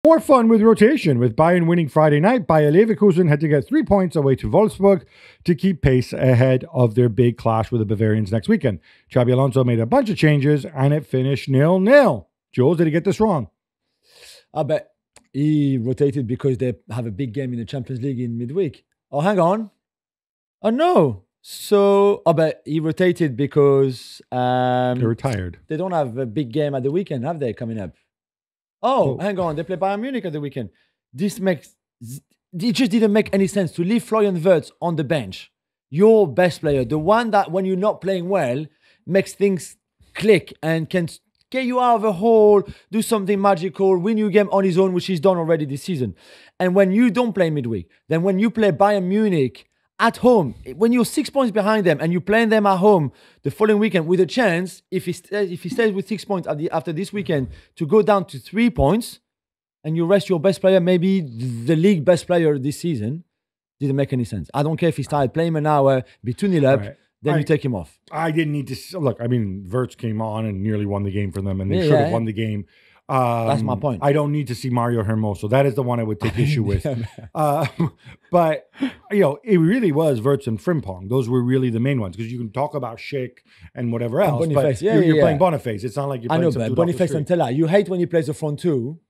More fun with rotation. With Bayern winning Friday night, Bayer Leverkusen had to get 3 points away to Wolfsburg to keep pace ahead of their big clash with the Bavarians next weekend. Xabi Alonso made a bunch of changes and it finished 0-0. Jules, did he get this wrong? I bet he rotated because they have a big game in the Champions League in midweek. Oh, hang on. Oh, no. So, I bet he rotated because... They're retired. They don't have a big game at the weekend, have they, coming up? Oh, hang on. They play Bayern Munich at the weekend. It just didn't make any sense to leave Florian Wirtz on the bench. Your best player, the one that when you're not playing well, makes things click and can get you out of a hole, do something magical, win your game on his own, which he's done already this season. And when you don't play midweek, then when you play Bayern Munich at home, when you're 6 points behind them and you're playing them at home the following weekend with a chance, if he stays with 6 points after this weekend, to go down to 3 points and you rest your best player, maybe the league best player this season, didn't make any sense. I don't care if he started playing an hour, be 2-0 up, then you take him off. I didn't need to... Look, I mean, Wirtz came on and nearly won the game for them and they should have won the game. That's my point. I don't need to see Mario Hermoso. That is the one I would take issue with. But, it really was Wirtz and Frimpong. Those were really the main ones because you can talk about Schick and whatever else. And Boniface. But you're playing Boniface. It's not like you're playing some dude Boniface and Tella. You hate when he plays the front two.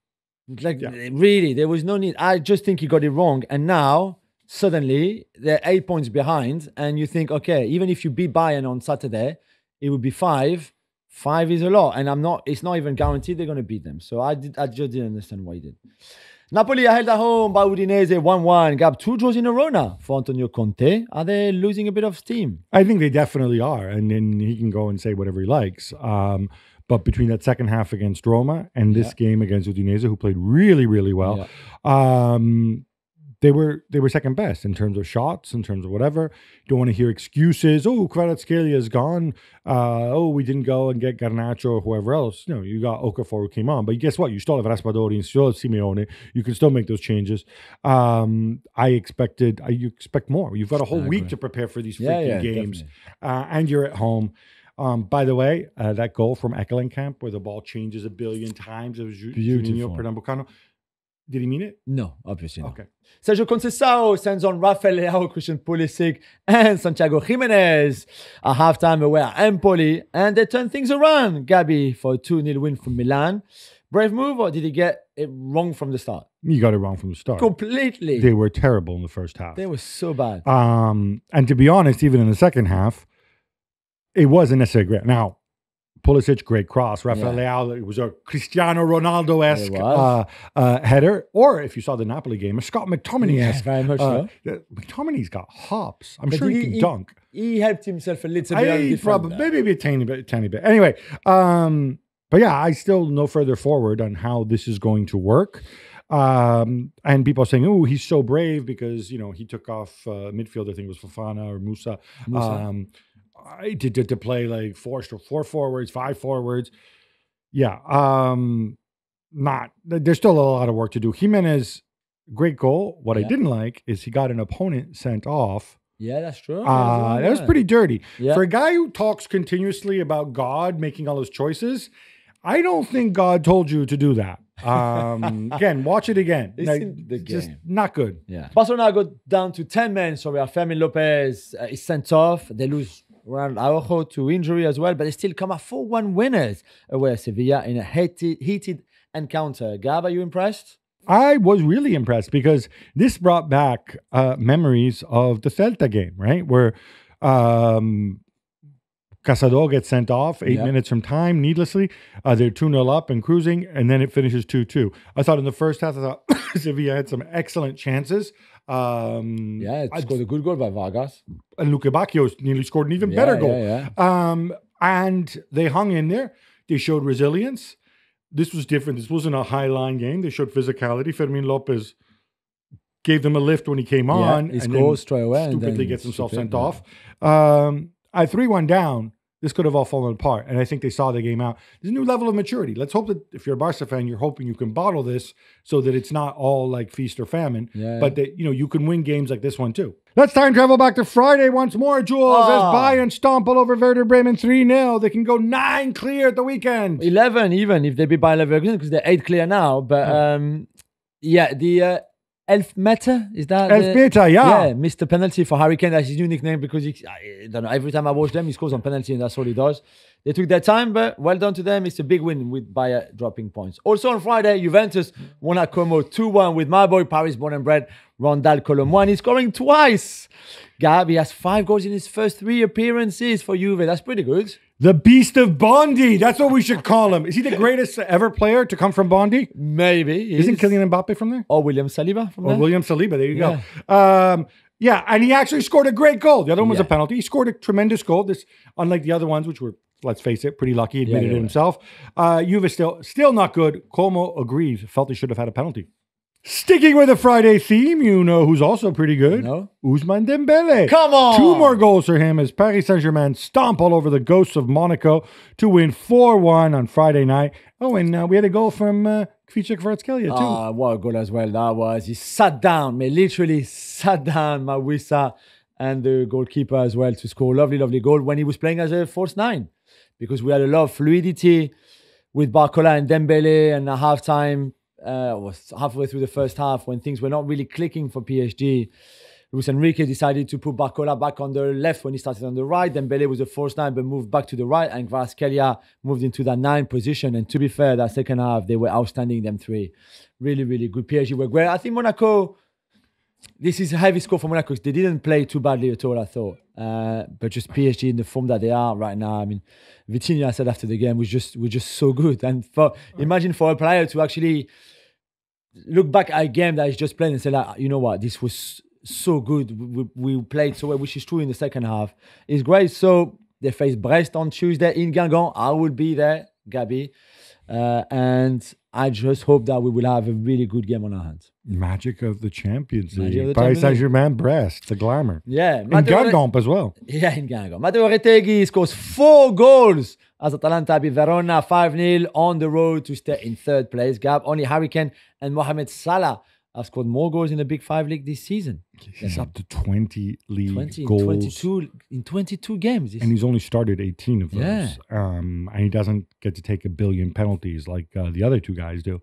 Really, there was no need. I just think he got it wrong. And now, suddenly, they're 8 points behind. And you think, okay, even if you beat Bayern on Saturday, it would be 5. 5 is a lot, and it's not even guaranteed they're going to beat them. So I just didn't understand why he did. Napoli are held at home by Udinese 1-1. Gab, 2 draws in a row now for Antonio Conte. Are they losing a bit of steam? I think they definitely are, and then he can go and say whatever he likes. But between that second half against Roma and this game against Udinese, who played really, really well, they were second best in terms of shots, in terms of whatever. Don't want to hear excuses. Oh, Kvaratskhelia is gone. We didn't go and get Garnacho or whoever else. No, you got Okafor who came on. But guess what? You still have Raspadori, you still have Simeone. You can still make those changes. You expect more. You've got a whole week to prepare for these freaking games. And you're at home. By the way, that goal from Ekkelenkamp where the ball changes a billion times. It was Juninho Pernambucano. Did he mean it? No, obviously not. Okay. Sergio Conceição sends on Rafael Leao, Christian Pulisic, and Santiago Jimenez at halftime away at Empoli, and they turn things around. Gabi for a 2-0 win from Milan. Brave move, or did he get it wrong from the start? You got it wrong from the start. Completely. They were terrible in the first half. They were so bad. And to be honest, even in the second half, it wasn't necessarily great. Now, Pulisic, great cross. Rafael Leao, it was a Cristiano Ronaldo-esque header. Or if you saw the Napoli game, a Scott McTominay-esque. Very much so. McTominay's got hops. I'm sure he can dunk. He helped himself a little bit. Maybe a tiny bit. Anyway, but yeah, I still no further forward on how this is going to work. And people are saying, oh, he's so brave because, he took off midfield, I think it was Fofana or Musa. To play like four forwards, 5 forwards. Yeah. There's still a lot of work to do. Jimenez, great goal. What I didn't like is he got an opponent sent off. Yeah, that's true. That was pretty dirty. Yeah. For a guy who talks continuously about God making all his choices, I don't think God told you to do that. Again, watch it again. Just not good. Yeah. Barcelona go down to 10 men. Sorry, Fermin Lopez is sent off. They lose Ronald Araujo to injury as well, but they still come out 4-1 winners away at Sevilla in a heated encounter. Gab, are you impressed? I was really impressed because this brought back memories of the Celta game, right? Where Casado gets sent off 8 minutes from time needlessly. They're 2-0 up and cruising, and then it finishes 2-2. I thought in the first half, Sevilla had some excellent chances. It scored a good goal by Vargas. And Luque Bacchio nearly scored an even better goal. And they hung in there. They showed resilience. This was different. This wasn't a high-line game. They showed physicality. Fermin Lopez gave them a lift when he came on. He scores straight away. Stupidly gets himself sent off. At 3-1 down, this could have all fallen apart. And I think they saw the game out. There's a new level of maturity. Let's hope that if you're a Barca fan, you're hoping you can bottle this so that it's not all like feast or famine. But that you can win games like this one too. Let's time travel back to Friday once more, Jules. As Bayern stomp all over Werder Bremen 3-0. They can go 9 clear at the weekend. 11 even if they beat Bayer Leverkusen because they're 8 clear now. But Yeah, the Elfmeter, is that? Elfmeter, yeah. Yeah, missed the penalty for Harry Kane. That's his new nickname because I don't know. Every time I watch them, he scores on penalty, and that's all he does. They took their time, but well done to them. It's a big win with Bayer dropping points. Also on Friday, Juventus won at Como 2-1 with my boy, Paris born and bred, Rondal Colomwani. He's scoring twice. Gab, he has 5 goals in his first 3 appearances for Juve. That's pretty good. The Beast of Bondi. That's what we should call him. Is he the greatest ever player to come from Bondi? Maybe. Isn't Kylian Mbappe from there? Or William Saliba from there? Or William Saliba. There you go. Yeah, and he actually scored a great goal. The other one was a penalty. He scored a tremendous goal. This, unlike the other ones, which were, let's face it, pretty lucky. He admitted it himself. Juve still not good. Como agrees. Felt he should have had a penalty. Sticking with the Friday theme, you know who's also pretty good? No? Ousmane Dembele. Come on! 2 more goals for him as Paris Saint-Germain stomp all over the ghosts of Monaco to win 4-1 on Friday night. Oh, and we had a goal from Kvicha Kvaratskhelia too. What a goal as well that was. He sat down, literally sat down, Mawissa and the goalkeeper as well to score. Lovely, lovely goal when he was playing as a false 9. Because we had a lot of fluidity with Barcola and Dembele, and at halftime, was halfway through the first half when things were not really clicking for PSG. Luis Enrique decided to put Barcola back on the left when he started on the right. Dembele was a false 9 but moved back to the right, and Kvaratskhelia moved into that 9 position. And to be fair, that second half, they were outstanding, them 3. Really, really good. PSG were great. I think Monaco, this is a heavy score for Monaco. They didn't play too badly at all, I thought. But just PSG in the form that they are right now. I mean, Vitinha said after the game, we're just so good. And imagine for a player to actually look back at a game that he's just playing and say, like, you know what, this was so good. We played so well, which is true in the second half. It's great. So they face Brest on Tuesday in Guingamp. I will be there, Gabi. And I just hope that we will have a really good game on our hands. Magic of the Champions League. Paris Saint-Germain, Brest, the glamour. Yeah. In Guingamp as well. Yeah, in Guingamp. Matteo Retegui scores 4 goals as Atalanta beat Verona 5-0 on the road to stay in 3rd place. Gab, only Harry Kane and Mohamed Salah have scored more goals in the Big 5 league this season. He's up to 20 league goals. In 22 games. And he's only started 18 of those. Yeah. And he doesn't get to take 1 billion penalties like the other 2 guys do.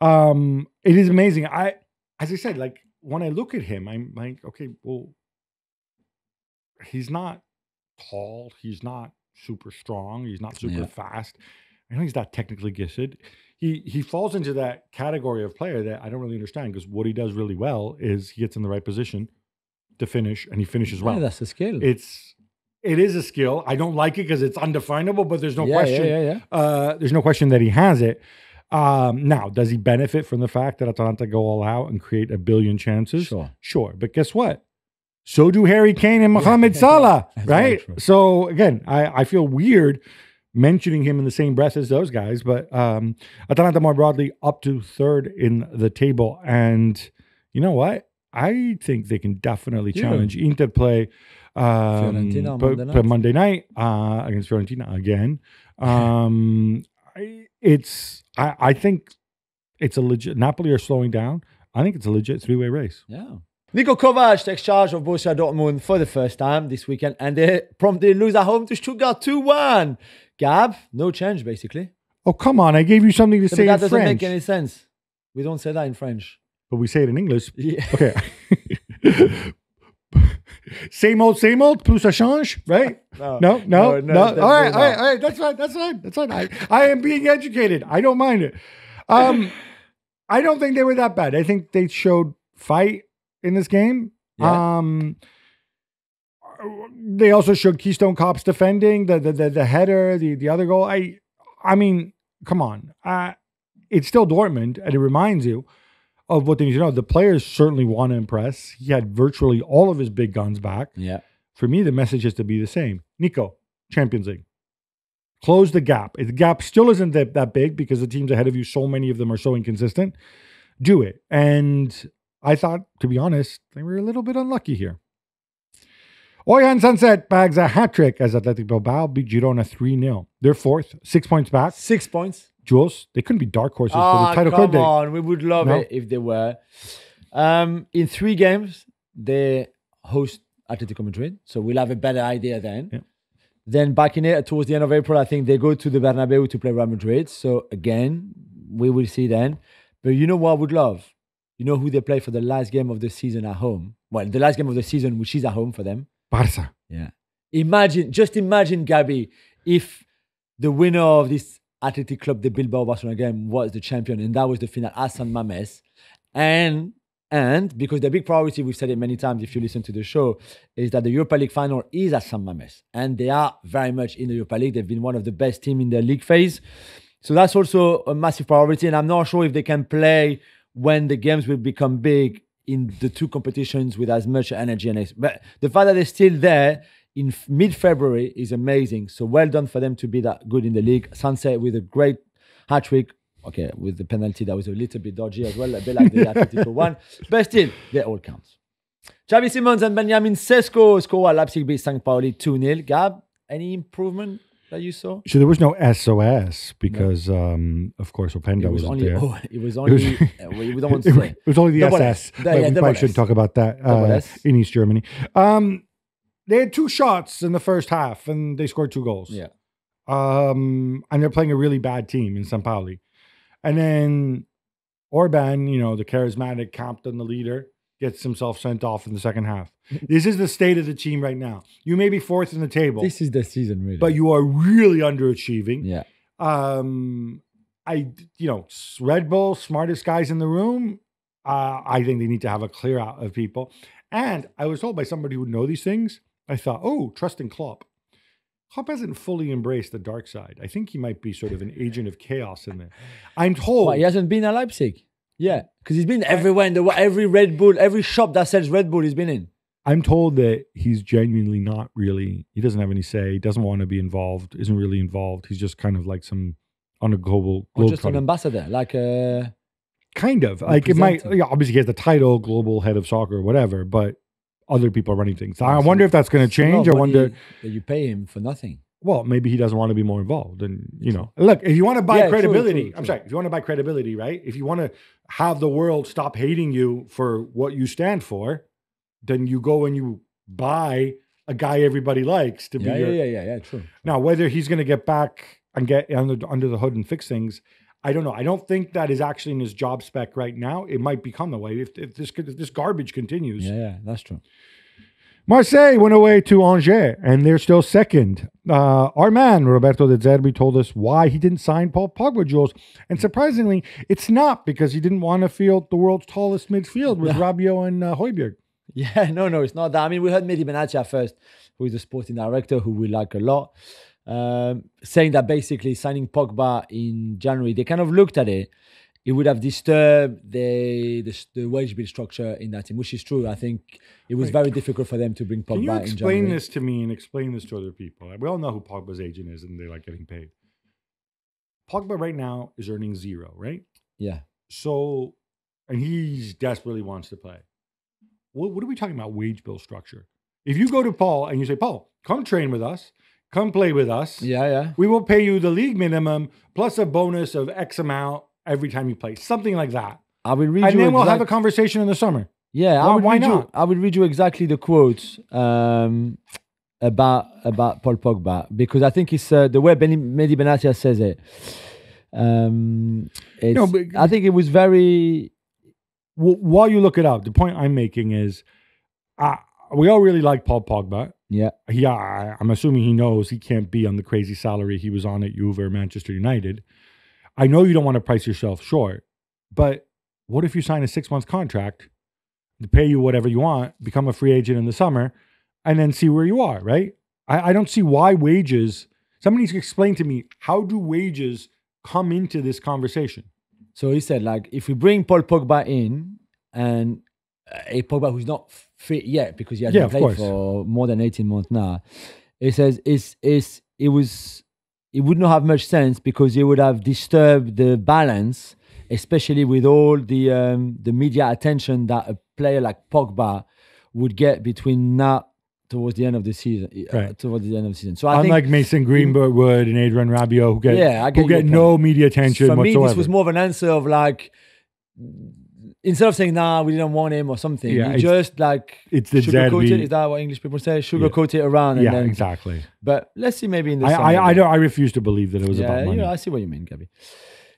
It is amazing. As I said, like, when I look at him, I'm like, okay, well, he's not tall. He's not super strong. He's not super fast. I know he's not technically gifted. He falls into that category of player that I don't really understand, because what he does really well is he gets in the right position to finish, and he finishes well. Yeah, that's a skill. It is a skill. I don't like it because it's undefinable, but there's no question. There's no question that he has it. Now, does he benefit from the fact that Atalanta go all out and create 1 billion chances? Sure. But guess what? So do Harry Kane and Mohamed Salah, right? So again, I feel weird mentioning him in the same breath as those guys, but Atalanta more broadly up to 3rd in the table. And you know what? I think they can definitely challenge Inter play Fiorentina Monday night against Fiorentina again. I think it's a legit. Napoli are slowing down. I think it's a legit 3-way race. Yeah. Niko Kovac takes charge of Borussia Dortmund for the first time this weekend, and they promptly lose at home to Stuttgart 2-1. Gab, no change basically. Oh, come on. I gave you something to say in French. That doesn't make any sense. We don't say that in French. But we say it in English. Yeah. Okay. Same old, plus ça change, right? No. All right. That's fine. I am being educated. I don't mind it. I don't think they were that bad. I think they showed fight in this game. Yeah. They also showed Keystone Cops defending the header, the other goal. I mean, come on. It's still Dortmund, and it reminds you of what they need to know. The players certainly want to impress. He had virtually all of his big guns back. Yeah. For me, the message has to be the same. Nico, Champions League. Close the gap. If the gap still isn't that big because the teams ahead of you, so many of them are so inconsistent, do it. And I thought, to be honest, they were a little bit unlucky here. Oyan Sunset bags a hat-trick as Athletic Bilbao beat Girona 3-0. They're 4th, 6 points back. 6 points. Jules, they couldn't be dark horses for the title, could they? Come on, we would love it if they were. In 3 games, they host Atletico Madrid, so we'll have a better idea then. Yeah. Then back in it, towards the end of April, I think they go to the Bernabeu to play Real Madrid. So again, we will see then. But you know what I would love? You know who they play for the last game of the season at home? Well, the last game of the season, which is at home for them. Barça. Yeah. Just imagine, Gabi, if the winner of this Athletic Club de Bilbao Barcelona game was the champion, and that was the final at San Mamés. And because the big priority, we've said it many times if you listen to the show, is that the Europa League final is at San Mamés. And they are very much in the Europa League. They've been one of the best teams in the league phase. So that's also a massive priority. And I'm not sure if they can play when the games will become big in the two competitions with as much energy. But the fact that they're still there in mid-February is amazing. So well done for them to be that good in the league. Sanse with a great hat-trick. Okay, with the penalty that was a little bit dodgy as well, a bit like the Atletico one. But still, they all count. Xabi Simons and Benjamin Sesko score at Leipzig beat St. Pauli 2-0. Gab, any improvement that you saw? So there was no SOS because, of course, Openda wasn't there. It was only, we don't want to say. It was only the double SS. S. We probably shouldn't talk about that in East Germany. They had 2 shots in the first half and they scored 2 goals. Yeah. And they're playing a really bad team in St. Pauli. And then Orban, the charismatic captain, the leader, gets himself sent off in the second half. This is the state of the team right now. You may be 4th in the table. This is the season, really. But you are really underachieving. Yeah. Red Bull, smartest guys in the room. I think they need to have a clear out of people. And I was told by somebody who would know these things, I thought, trust in Klopp. Klopp hasn't fully embraced the dark side. I think he might be sort of an agent of chaos in there. I'm told. Well, he hasn't been at Leipzig. Yeah, because he's been everywhere. Every Red Bull, every shop that sells Red Bull, he's been in. I'm told that he's genuinely not really, he doesn't have any say. He doesn't want to be involved, isn't really involved. He's just kind of like on a global just an ambassador, like a... Kind of. Like it might, obviously he has the title, global head of soccer or whatever, but other people are running things. I wonder if that's going to change. I wonder that you pay him for nothing. Well, maybe he doesn't want to be more involved. And, look, if you want to buy credibility, true. I'm sorry, if you want to buy credibility, right? If you want to have the world stop hating you for what you stand for, then you go and you buy a guy everybody likes to be true. Now, whether he's going to get back and get under the hood and fix things, I don't know. I don't think that is actually in his job spec right now. It might become the way if this garbage continues. Yeah, that's true. Marseille went away to Angers, and they're still second. Our man, Roberto De Zerbi, told us why he didn't sign Paul Pogba, Jules. And surprisingly, it's not because he didn't want to field the world's tallest midfield with Rabiot and Højbjerg. Yeah, no, it's not that. I mean, we heard Mehdi Benatia first, who is the sporting director, who we like a lot, saying that basically signing Pogba in January, they kind of looked at it. It would have disturbed the wage bill structure in that team, which is true. I think it was very difficult for them to bring Pogba in January. Can you explain this to me and explain this to other people? We all know who Pogba's agent is and they like getting paid. Pogba right now is earning 0, right? Yeah. So, and he desperately wants to play. What are we talking about wage bill structure? If you go to Paul and you say, Paul, come train with us, come play with us. Yeah. We will pay you the league minimum plus a bonus of X amount every time you play. Something like that. I will read and then we'll have a conversation in the summer. Yeah, why not? I will read you exactly the quotes about Paul Pogba, because I think it's the way Mehdi Benatia says it. I think it was very... While you look it up, the point I'm making is we all really like Paul Pogba. Yeah. I'm assuming he knows he can't be on the crazy salary he was on at Juve or Manchester United. I know you don't want to price yourself short, but what if you sign a 6-month contract to pay you whatever you want, become a free agent in the summer, and then see where you are, right? I don't see why wages... Somebody needs to explain to me, how do wages come into this conversation? So he said, like, if we bring Paul Pogba in, and a Pogba who's not fit yet because he hasn't played for more than 18 months now, he says it would not have much sense because it would have disturbed the balance, especially with all the media attention that a player like Pogba would get between now towards the end of the season. So I unlike think Mason Greenwood and Adrian Rabiot, who get no media attention for whatsoever. Me, this was more of an answer of like, instead of saying, we didn't want him or something, just like it's the sugarcoat it. Is that what English people say? Sugarcoat it around. And then, exactly. But let's see, maybe in the I refuse to believe that it was about money. I see what you mean, Gabi.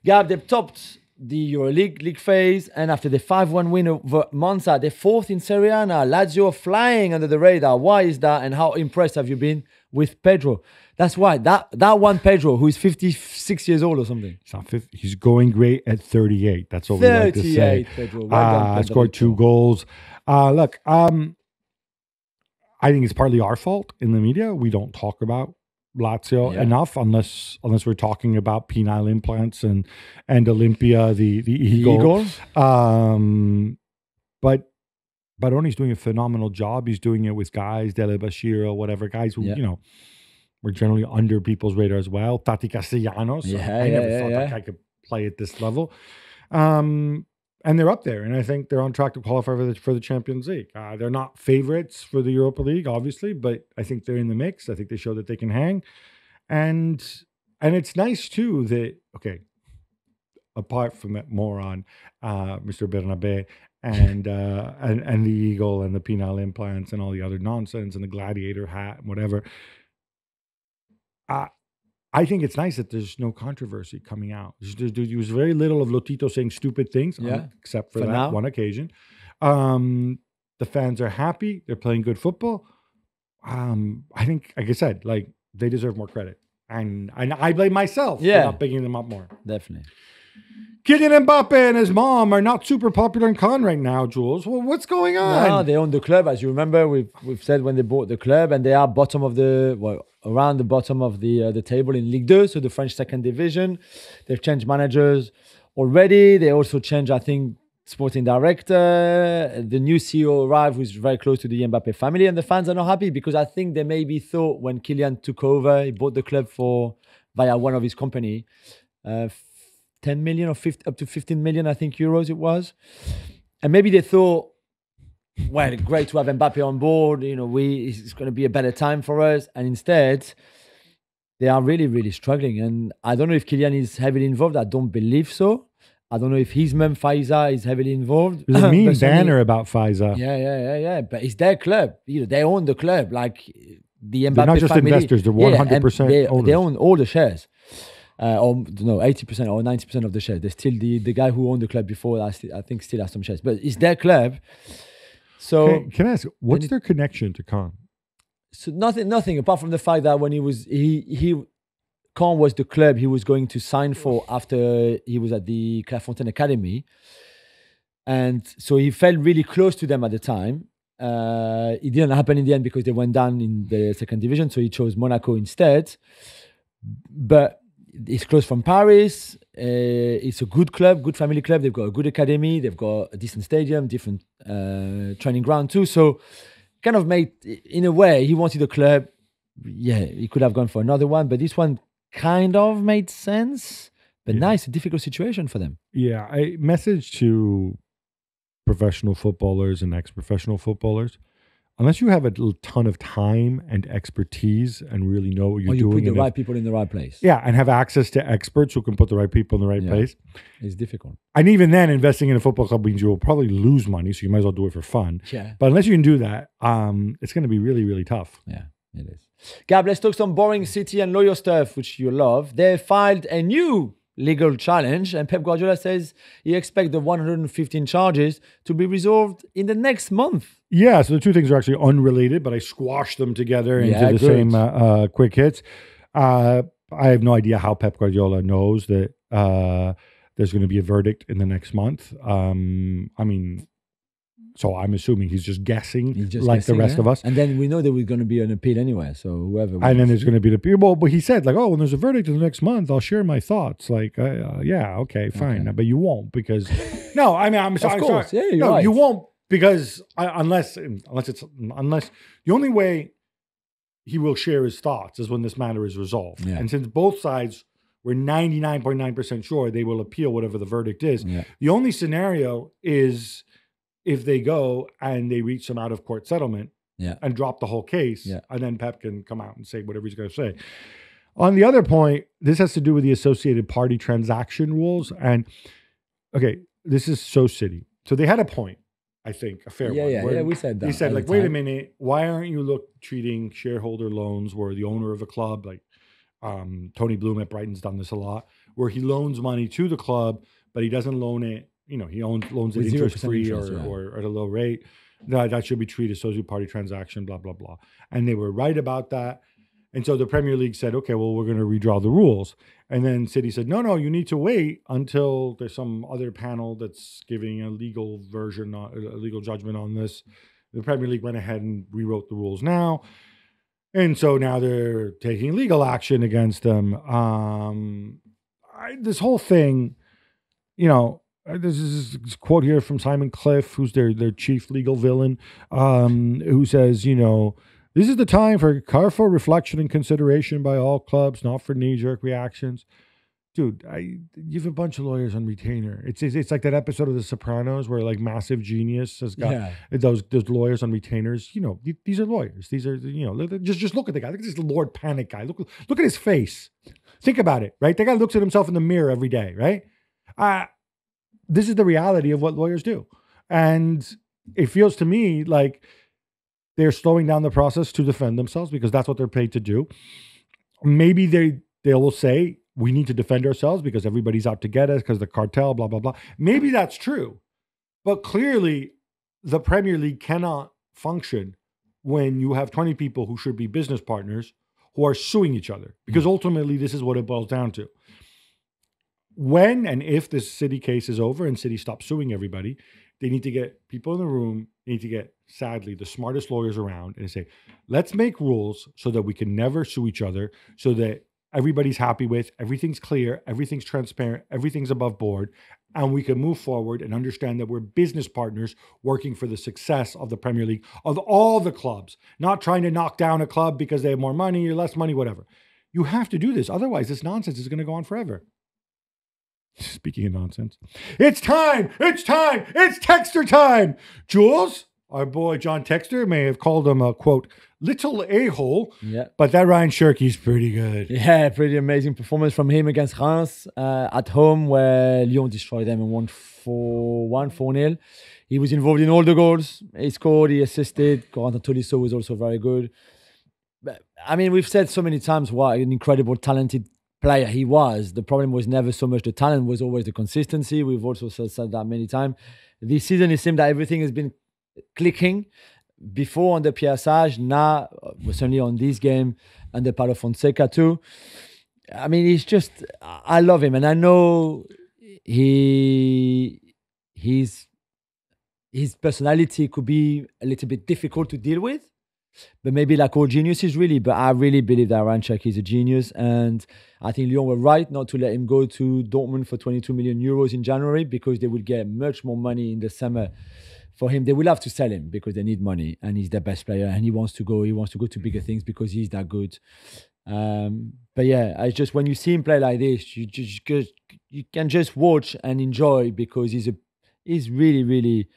Gab, they've topped the EuroLeague league phase, and after the 5-1 win over Monza, they're fourth in Serie A now. Lazio are flying under the radar. Why is that? And how impressed have you been with Pedro? That's why that one Pedro, who is 56 years old or something. It's not 50, he's going great at 38. That's what we like to say. Pedro. Well done, Pedro. Scored 2 goals. Look, I think it's partly our fault in the media. We don't talk about Lazio enough unless we're talking about penile implants and Olympia, the eagle. But Baroni's doing a phenomenal job. He's doing it with guys, Dele Bashir or whatever, guys who, were generally under people's radar as well. Tati Castellanos. I never thought that guy could play at this level. And they're up there, and I think they're on track to qualify for the Champions League. They're not favorites for the Europa League, obviously, but I think they're in the mix. I think they show that they can hang, and it's nice too that apart from that moron, Mr. Bernabe, and the eagle and the penile implants and all the other nonsense and the gladiator hat and whatever. I think it's nice that there's no controversy coming out. There was very little of Lotito saying stupid things, except for that now. One occasion. The fans are happy. They're playing good football. I think, like I said, they deserve more credit. And I blame myself for not picking them up more. Definitely. Kylian Mbappe and his mom are not super popular in Cannes right now, Jules. Well, what's going on? No, they own the club, as you remember. We've said when they bought the club, and they are around the bottom of the table in Ligue 2, so the French second division. They've changed managers already. They also changed, I think, sporting director. The new CEO arrived, who's very close to the Mbappe family, and the fans are not happy because I think they maybe thought when Kylian took over, he bought the club via one of his company, 10 million or up to 15 million, I think, euros it was. And maybe they thought, well, great to have Mbappe on board. It's going to be a better time for us. And instead, they are really, really struggling. And I don't know if Kylian is heavily involved. I don't believe so. I don't know if his mum, Faiza, is heavily involved. There's a mean banner about Faiza. Yeah. But it's their club. They own the club. Like the Mbappe they're not just family. Investors. They're 100% owners. They own all the shares. 80% or 90% of the shares. There's still the guy who owned the club before, I think still has some shares. But it's their club. So can I ask, what's their connection to Cannes? So nothing apart from the fact that when Cannes was the club he was going to sign for after he was at the Clairefontaine Academy. And so he felt really close to them at the time. It didn't happen in the end because they went down in the second division. So he chose Monaco instead. But it's close from Paris. It's a good club, good family club. They've got a good academy. They've got a decent stadium, different training ground too. So kind of made, in a way, he wanted a club. Yeah, he could have gone for another one, but this one kind of made sense. But now it's a difficult situation for them. Yeah, I message to professional footballers and ex-professional footballers. Unless you have a ton of time and expertise and really know what you're doing. Or you put the right people in the right place. Yeah, and have access to experts who can put the right people in the right place. It's difficult. And even then, investing in a football club means you will probably lose money, so you might as well do it for fun. Yeah. But unless you can do that, it's going to be really, really tough. Yeah, it is. Gab, let's talk some boring City and lawyer stuff, which you love. They filed a new legal challenge, and Pep Guardiola says he expects the 115 charges to be resolved in the next month. Yeah, so the two things are actually unrelated, but I squashed them together into the same quick hits. I have no idea how Pep Guardiola knows that there's going to be a verdict in the next month. So I'm assuming he's just guessing the rest of us. And then we know there was going to be an appeal anyway, so whoever wins. And then there's going to be the appeal. Well, but he said, when there's a verdict in the next month, I'll share my thoughts. Fine. But you won't because... No, I'm sorry. Of course, yeah, you're right. You won't because unless the only way he will share his thoughts is when this matter is resolved. Yeah. And since both sides were 99.9% sure they will appeal whatever the verdict is, the only scenario is... if they go and they reach some out-of-court settlement and drop the whole case, and then Pep can come out and say whatever he's going to say. On the other point, this has to do with the associated party transaction rules. And, this is so City. So they had a point, I think, a fair one. Yeah, we said that. He said, wait a minute, why aren't you treating shareholder loans where the owner of a club, Tony Bloom at Brighton's done this a lot, where he loans money to the club, but he doesn't loan it. You know, he loans it With 0% interest-free interest, or at a low rate. That should be treated as associate party transaction, blah, blah, blah. And they were right about that. And so the Premier League said, okay, well, we're going to redraw the rules. And then City said, no, you need to wait until there's some other panel that's giving a legal judgment on this. The Premier League went ahead and rewrote the rules now. And so now they're taking legal action against them. This whole thing, you know, there's this quote here from Simon Cliff, who's their chief legal villain, who says, you know, this is the time for careful reflection and consideration by all clubs, not for knee-jerk reactions. Dude, you have a bunch of lawyers on retainer. It's like that episode of The Sopranos where like massive genius has got those lawyers on retainers. You know, these are lawyers. These are, you know, just look at the guy. Look at this Lord Panic guy. Look at his face. Think about it, right? The guy looks at himself in the mirror every day, right? This is the reality of what lawyers do. And it feels to me like they're slowing down the process to defend themselves because that's what they're paid to do. Maybe they will say, we need to defend ourselves because everybody's out to get us because the cartel, blah, blah, blah. Maybe that's true. But clearly, the Premier League cannot function when you have 20 people who should be business partners who are suing each other. Because ultimately, this is what it boils down to. When and if this City case is over and City stops suing everybody, they need to get people in the room. They need to get, sadly, the smartest lawyers around and say, let's make rules so that we can never sue each other, so that everybody's happy with, everything's clear, everything's transparent, everything's above board, and we can move forward and understand that we're business partners working for the success of the Premier League, of all the clubs, not trying to knock down a club because they have more money or less money, whatever. You have to do this. Otherwise, this nonsense is going to go on forever. Speaking of nonsense, it's time. It's Texter time. Jules, our boy John Texter may have called him a, quote, little a-hole, but that Ryan Shirky's pretty good. Yeah, pretty amazing performance from him against Reims at home, where Lyon destroyed them and won 4-0. He was involved in all the goals. He scored, he assisted. Corentin Tolisso was also very good. But, I mean, we've said so many times what an incredible, talented player he was. The problem was never so much the talent, was always the consistency. We've also said that many times. This season, it seemed that everything has been clicking. Before on the Pierre Sage, now certainly on this game, and the Paulo Fonseca too. I mean, he's just, I love him, and I know his personality could be a little bit difficult to deal with, but maybe like all geniuses really. But I really believe that Ryan Cherki is a genius, and I think Lyon were right not to let him go to Dortmund for 22 million euros in January, because they would get much more money in the summer. For him, they will have to sell him because they need money, and he's their best player, and he wants to go to bigger things because he's that good. But yeah, I just, when you see him play like this, you can just watch and enjoy, because he's really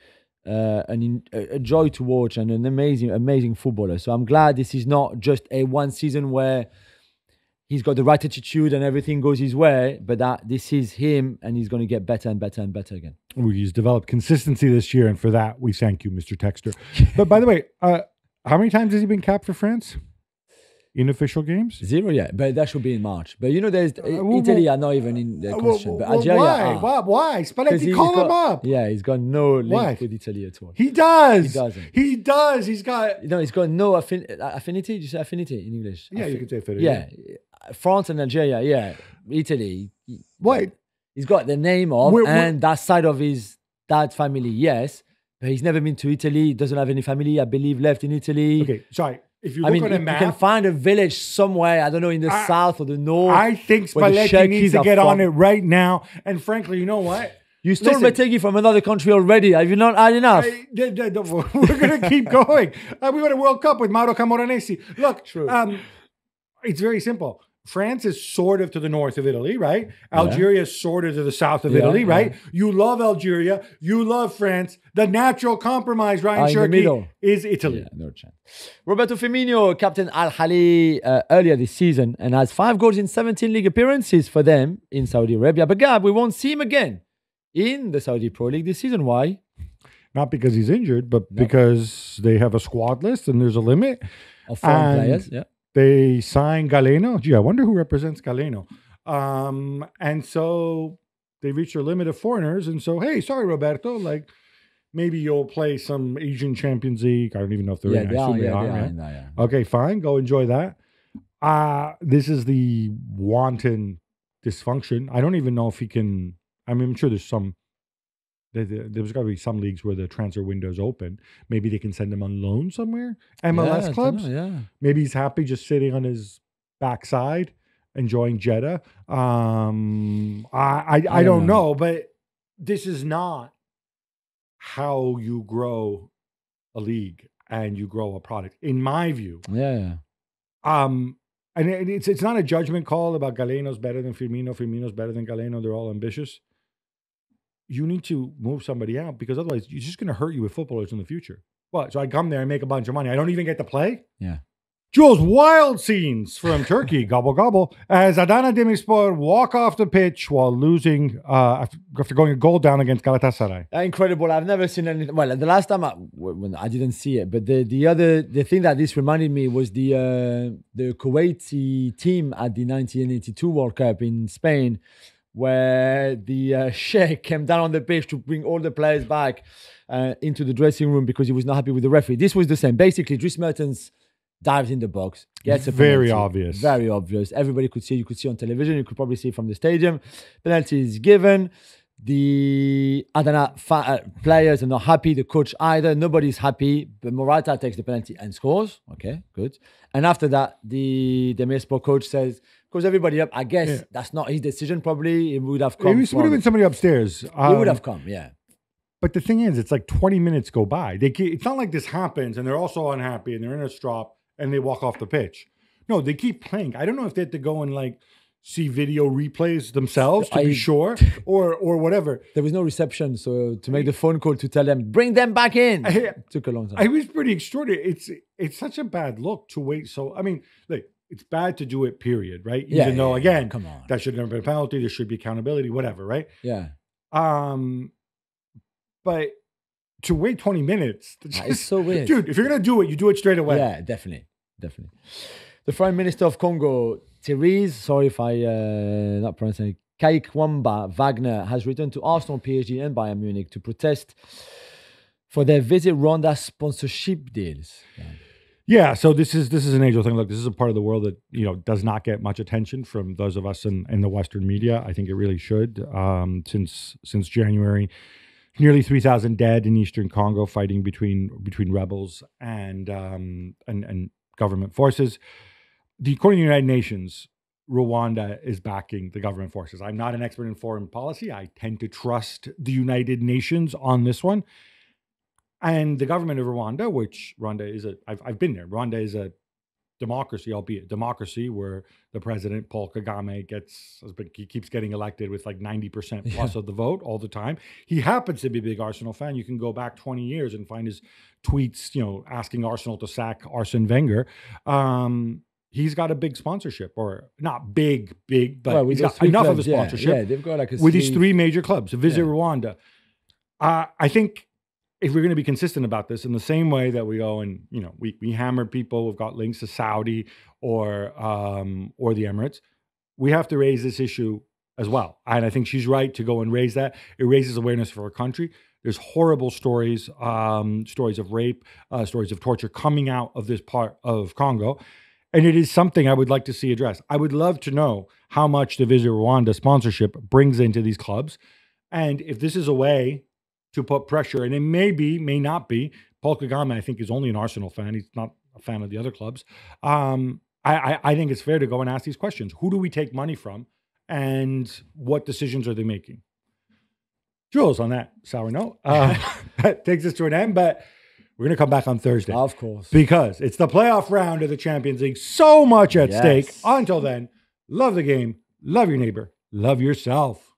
a joy to watch and an amazing footballer. So I'm glad this is not just a one season where he's got the right attitude and everything goes his way, but that this is him, and he's going to get better and better and better again. He's developed consistency this year, and for that, we thank you, Mr. Texter. But by the way, how many times has he been capped for France in official games? 0 yet, but that should be in March. But you know, there's Italy are not even in the question. But Algeria why? Spalletti, call him up. Yeah, he's got no link with Italy at all. He does. He doesn't. He does. He's got no affinity. Did you say affinity in English? Yeah, you could say affinity. Yeah. France and Algeria, yeah. Italy. What? He's got the name of, and that side of his dad's family, yes. But he's never been to Italy. He doesn't have any family, I believe, left in Italy. Okay, sorry. If you look on a map, you can find a village somewhere, I don't know, in the south or the north. I think Spalletti needs to get on it right now. And frankly, you know what? You stole Retegui from another country already. Have you not had enough? We're going to keep going. We won a World Cup with Mauro Camoranesi. Look, it's very simple. France is sort of to the north of Italy, right? Algeria is sort of to the south of Italy, right? You love Algeria. You love France. The natural compromise, Ryan Cherki, is Italy. Yeah, no chance. Roberto Firmino captained Al Ahly earlier this season and has 5 goals in 17 league appearances for them in Saudi Arabia. But Gab, we won't see him again in the Saudi Pro League this season. Why? Not because he's injured, but because they have a squad list and there's a limit. Of foreign players, They signed Galeno. Gee, I wonder who represents Galeno. And so they reach their limit of foreigners. And so, hey, sorry, Roberto, like maybe you'll play some Asian Champions League. I don't even know if they're in. I assume they are, right? Yeah. Okay, fine. Go enjoy that. This is the wanton dysfunction. I don't even know if he can. I mean, I'm sure there's some. There's got to be some leagues where the transfer window's open. Maybe they can send him on loan somewhere. MLS clubs. Maybe he's happy just sitting on his backside, enjoying Jeddah. I don't know, but this is not how you grow a league and you grow a product, in my view. And it's not a judgment call about Galeno's better than Firmino. Firmino's better than Galeno. They're all ambitious. You need to move somebody out because otherwise you're just going to hurt you with footballers in the future. What? So I come there and make a bunch of money. I don't even get to play? Yeah. Jules, wild scenes from Turkey, gobble, gobble, as Adana Demirspor walk off the pitch while losing after going a goal down against Galatasaray. Incredible. I've never seen anything. Well, the last time when I didn't see it, but the thing that this reminded me was the Kuwaiti team at the 1982 World Cup in Spain, where the Sheikh came down on the pitch to bring all the players back into the dressing room because he was not happy with the referee. This was the same. Basically, Dries Mertens dives in the box, gets a penalty. Very obvious. Everybody could see. You could see on television. You could probably see from the stadium. Penalty is given. The Adana players are not happy. The coach either. Nobody's happy. But Morata takes the penalty and scores. Okay, good. And after that, the Demirspor coach says, calls everybody up. I guess that's not his decision. Probably it would have come. It would have been somebody upstairs. He would have come. Yeah. But the thing is, it's like 20 minutes go by. It's not like this happens and they're also unhappy and they're in a strop and they walk off the pitch. No, they keep playing. I don't know if they have to go and like see video replays themselves to be sure or whatever. There was no reception, so to make the phone call to tell them, bring them back in, took a long time. It was pretty extraordinary. It's such a bad look to wait. So, I mean, like, it's bad to do it, period, right? Even though, again, come on, that should never be a penalty. There should be accountability, whatever, right? Yeah. But to wait 20 minutes, it's so weird. Dude, if you're going to do it, you do it straight away. Yeah, definitely. The Prime Minister of Congo, Therese, sorry if I not pronouncing it, Kaikwamba Wagner, has returned to Arsenal, PSG and Bayern Munich to protest for their Visit Rwanda sponsorship deals. Yeah, so this is an age-old thing. Look, this is a part of the world that, you know, does not get much attention from those of us in the Western media. I think it really should. Since January, nearly 3,000 dead in Eastern Congo fighting between rebels and government forces. According to the United Nations, Rwanda is backing the government forces. I'm not an expert in foreign policy. I tend to trust the United Nations on this one. And the government of Rwanda, which Rwanda is I've been there. Rwanda is a democracy, albeit democracy, where the president, Paul Kagame, he keeps getting elected with like 90% plus of the vote all the time. He happens to be a big Arsenal fan. You can go back 20 years and find his tweets, you know, asking Arsenal to sack Arsene Wenger. He's got a big sponsorship, or not big, but he's got enough of a sponsorship. Yeah, they've got like with these three major clubs. Visit Rwanda. I think if we're going to be consistent about this, in the same way that we go and, you know, we hammer people, we've got links to Saudi or the Emirates, we have to raise this issue as well. And I think she's right to go and raise that. It raises awareness for our country. There's horrible stories, stories of rape, stories of torture coming out of this part of Congo. And it is something I would like to see addressed. I would love to know how much the Visit Rwanda sponsorship brings into these clubs. And if this is a way to put pressure, and it may not be. Paul Kagame, I think, is only an Arsenal fan. He's not a fan of the other clubs. I think it's fair to go and ask these questions. Who do we take money from? And what decisions are they making? Jules, on that sour note, that takes us to an end, but we're going to come back on Thursday. Of course. Because it's the playoff round of the Champions League. So much at stake. Until then, love the game, love your neighbor, love yourself.